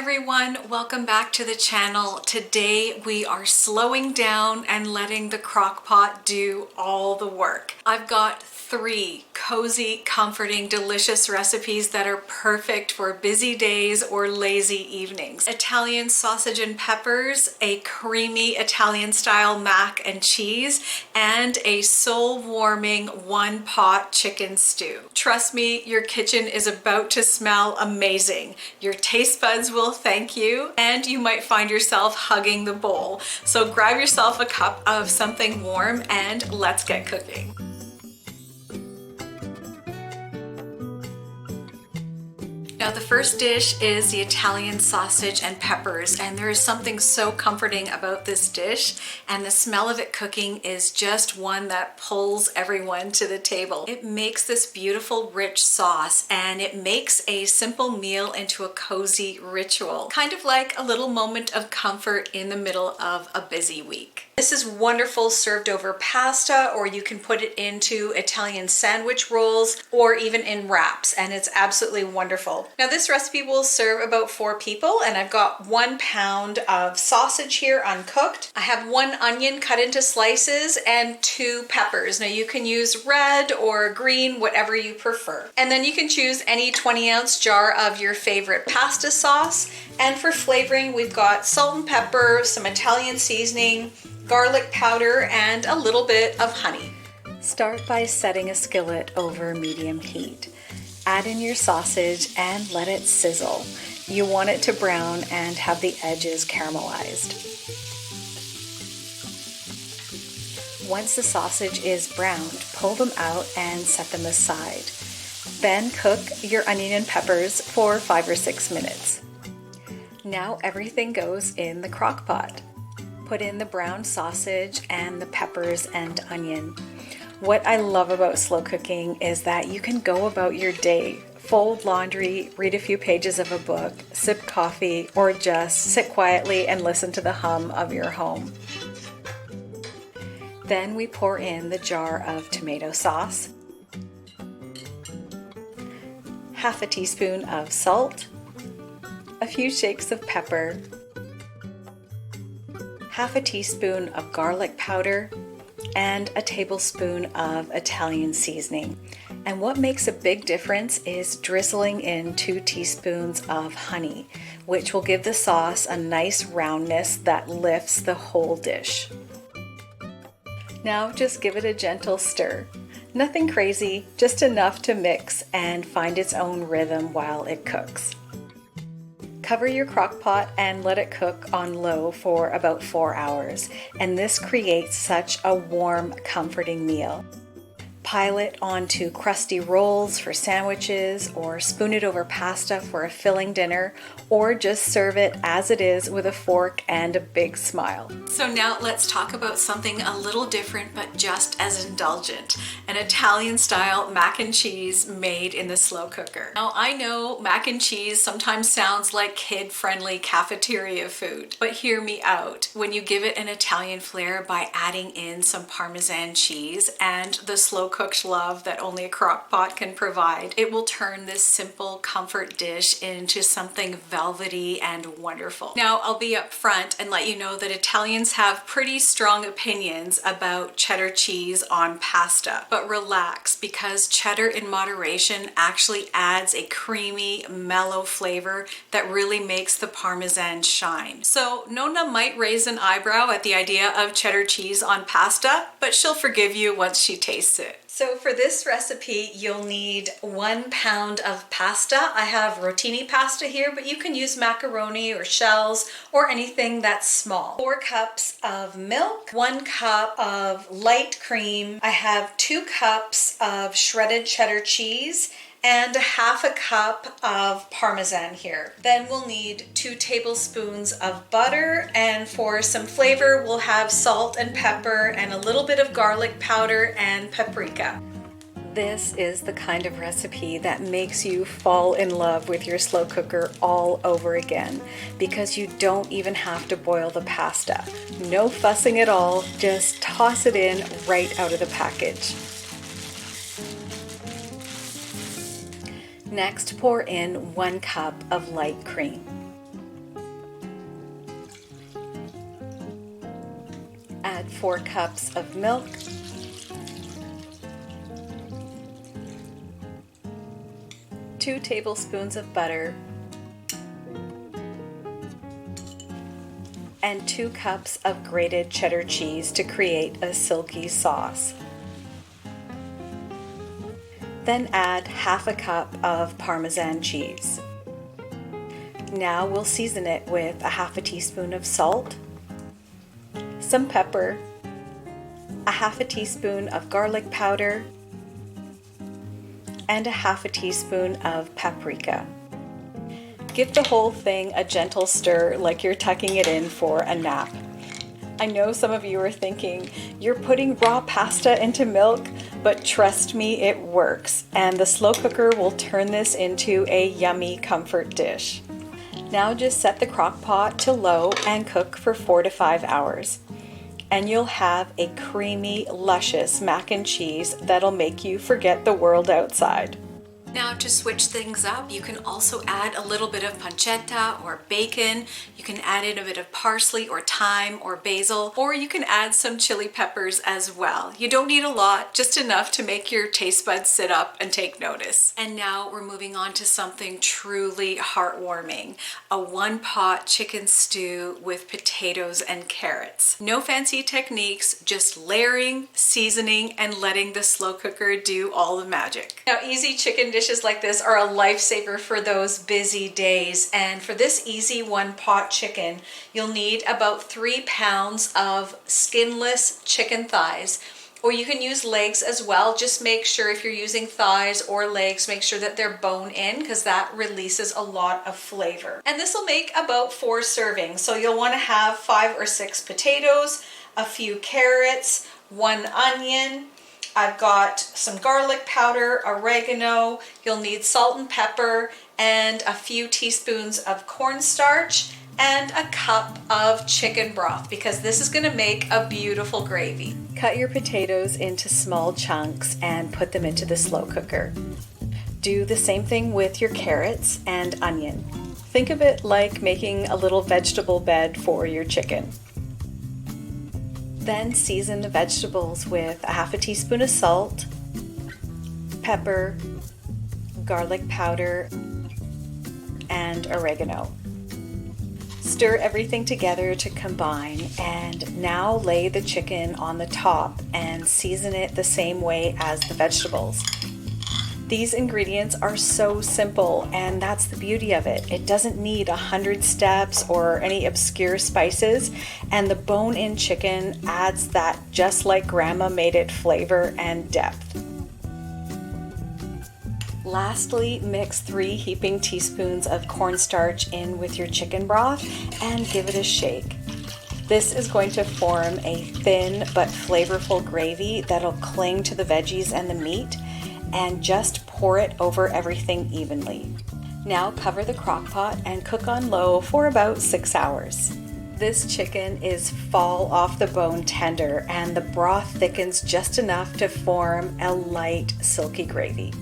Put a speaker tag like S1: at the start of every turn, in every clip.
S1: everyone, welcome back to the channel. Today we are slowing down and letting the Crockpot do all the work. I've got 3 cozy, comforting, delicious recipes that are perfect for busy days or lazy evenings. Italian sausage and peppers, a creamy Italian style mac and cheese, and a soul-warming one-pot chicken stew. Trust me, your kitchen is about to smell amazing. Your taste buds will thank you, and you might find yourself hugging the bowl. So grab yourself a cup of something warm and let's get cooking. Now the first dish is the Italian sausage and peppers, and there is something so comforting about this dish, and the smell of it cooking is just one that pulls everyone to the table. It makes this beautiful rich sauce, and it makes a simple meal into a cozy ritual, kind of like a little moment of comfort in the middle of a busy week. This is wonderful served over pasta, or you can put it into Italian sandwich rolls or even in wraps, and it's absolutely wonderful. Now this recipe will serve about 4 people, and I've got 1 pound of sausage here uncooked. I have 1 onion cut into slices and 2 peppers. Now you can use red or green, whatever you prefer. And then you can choose any 20-ounce jar of your favorite pasta sauce. And for flavoring, we've got salt and pepper, some Italian seasoning, garlic powder, and a little bit of honey. Start by setting a skillet over medium heat. Add in your sausage and let it sizzle. You want it to brown and have the edges caramelized. Once the sausage is browned, pull them out and set them aside. Then cook your onion and peppers for 5 or 6 minutes. Now everything goes in the crock pot. Put in the brown sausage and the peppers and onion. What I love about slow cooking is that you can go about your day, fold laundry, read a few pages of a book, sip coffee, or just sit quietly and listen to the hum of your home. Then we pour in the jar of tomato sauce, half a teaspoon of salt, a few shakes of pepper, half a teaspoon of garlic powder, and a tablespoon of Italian seasoning. And what makes a big difference is drizzling in 2 teaspoons of honey, which will give the sauce a nice roundness that lifts the whole dish. Now just give it a gentle stir. Nothing crazy, just enough to mix and find its own rhythm while it cooks. Cover your crock pot and let it cook on low for about 4 hours, and this creates such a warm, comforting meal. Pile it onto crusty rolls for sandwiches, or spoon it over pasta for a filling dinner, or just serve it as it is with a fork and a big smile. So now let's talk about something a little different but just as indulgent, an Italian style mac and cheese made in the slow cooker. Now I know mac and cheese sometimes sounds like kid-friendly cafeteria food, but hear me out. When you give it an Italian flair by adding in some Parmesan cheese and the slow cooked love that only a crock pot can provide, it will turn this simple comfort dish into something velvety and wonderful. Now I'll be upfront and let you know that Italians have pretty strong opinions about cheddar cheese on pasta, but relax, because cheddar in moderation actually adds a creamy, mellow flavor that really makes the Parmesan shine. So Nonna might raise an eyebrow at the idea of cheddar cheese on pasta, but she'll forgive you once she tastes it. So for this recipe, you'll need 1 pound of pasta. I have rotini pasta here, but you can use macaroni or shells or anything that's small. 4 cups of milk, 1 cup of light cream. I have 2 cups of shredded cheddar cheese, and 1/2 cup of Parmesan here. Then we'll need 2 tablespoons of butter, and for some flavor we'll have salt and pepper and a little bit of garlic powder and paprika. This is the kind of recipe that makes you fall in love with your slow cooker all over again, because you don't even have to boil the pasta. No fussing at all, just toss it in right out of the package. Next, pour in 1 cup of light cream. 4 cups of milk, two tablespoons of butter, and 2 cups of grated cheddar cheese to create a silky sauce. Then add half a cup of Parmesan cheese. Now we'll season it with a half a teaspoon of salt, some pepper, a half a teaspoon of garlic powder, and a half a teaspoon of paprika. Give the whole thing a gentle stir like you're tucking it in for a nap. I know some of you are thinking, you're putting raw pasta into milk, but trust me, it works, and the slow cooker will turn this into a yummy comfort dish. Now just set the crock pot to low and cook for 4 to 5 hours. And you'll have a creamy, luscious mac and cheese that'll make you forget the world outside. Now to switch things up, you can also add a little bit of pancetta or bacon. You can add in a bit of parsley or thyme or basil, or you can add some chili peppers as well. You don't need a lot, just enough to make your taste buds sit up and take notice. And now we're moving on to something truly heartwarming, a one-pot chicken stew with potatoes and carrots. No fancy techniques, just layering, seasoning, and letting the slow cooker do all the magic. Now easy chicken dishes like this are a lifesaver for those busy days, and for this easy one-pot chicken you'll need about 3 pounds of skinless chicken thighs, or you can use legs as well. Just make sure if you're using thighs or legs, make sure that they're bone in, because that releases a lot of flavor. And this will make about 4 servings, so you'll want to have 5 or 6 potatoes, a few carrots, 1 onion. I've got some garlic powder, oregano, you'll need salt and pepper, and a few teaspoons of cornstarch, and a cup of chicken broth, because this is going to make a beautiful gravy. Cut your potatoes into small chunks and put them into the slow cooker. Do the same thing with your carrots and onion. Think of it like making a little vegetable bed for your chicken. Then season the vegetables with a half a teaspoon of salt, pepper, garlic powder, and oregano. Stir everything together to combine, and now lay the chicken on the top and season it the same way as the vegetables. These ingredients are so simple, and that's the beauty of it. It doesn't need 100 steps or any obscure spices, and the bone-in chicken adds that just like Grandma made it flavor and depth. Lastly, mix 3 heaping teaspoons of cornstarch in with your chicken broth and give it a shake. This is going to form a thin but flavorful gravy that'll cling to the veggies and the meat, and just pour it over everything evenly. Now cover the crock pot and cook on low for about 6 hours. This chicken is fall off the bone tender, and the broth thickens just enough to form a light, silky gravy.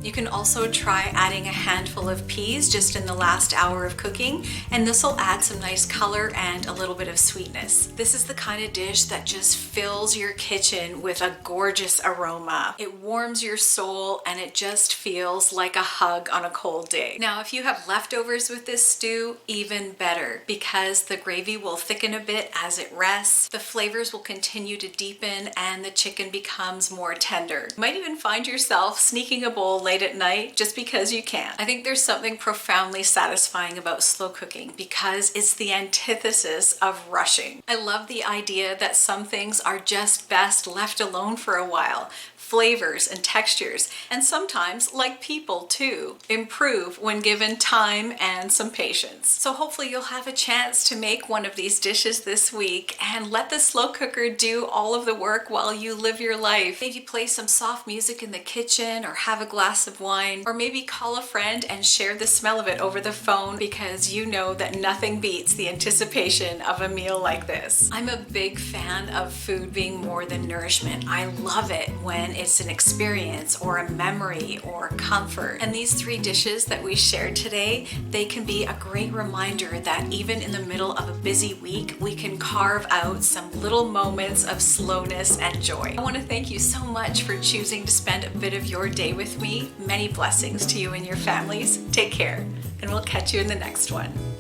S1: You can also try adding a handful of peas just in the last hour of cooking, and this will add some nice color and a little bit of sweetness. This is the kind of dish that just fills your kitchen with a gorgeous aroma. It warms your soul, and it just feels like a hug on a cold day. Now, if you have leftovers with this stew, even better, because the gravy will thicken a bit as it rests, the flavors will continue to deepen, and the chicken becomes more tender. You might even find yourself sneaking a bowl late at night just because you can. I think there's something profoundly satisfying about slow cooking because it's the antithesis of rushing. I love the idea that some things are just best left alone for a while. Flavors and textures, and sometimes, like people too, improve when given time and some patience. So hopefully you'll have a chance to make one of these dishes this week and let the slow cooker do all of the work while you live your life. Maybe play some soft music in the kitchen, or have a glass of wine, or maybe call a friend and share the smell of it over the phone, because you know that nothing beats the anticipation of a meal like this. I'm a big fan of food being more than nourishment. I love it when it's an experience or a memory or comfort. And these 3 dishes that we shared today, they can be a great reminder that even in the middle of a busy week, we can carve out some little moments of slowness and joy. I want to thank you so much for choosing to spend a bit of your day with me. Many blessings to you and your families. Take care, and we'll catch you in the next one.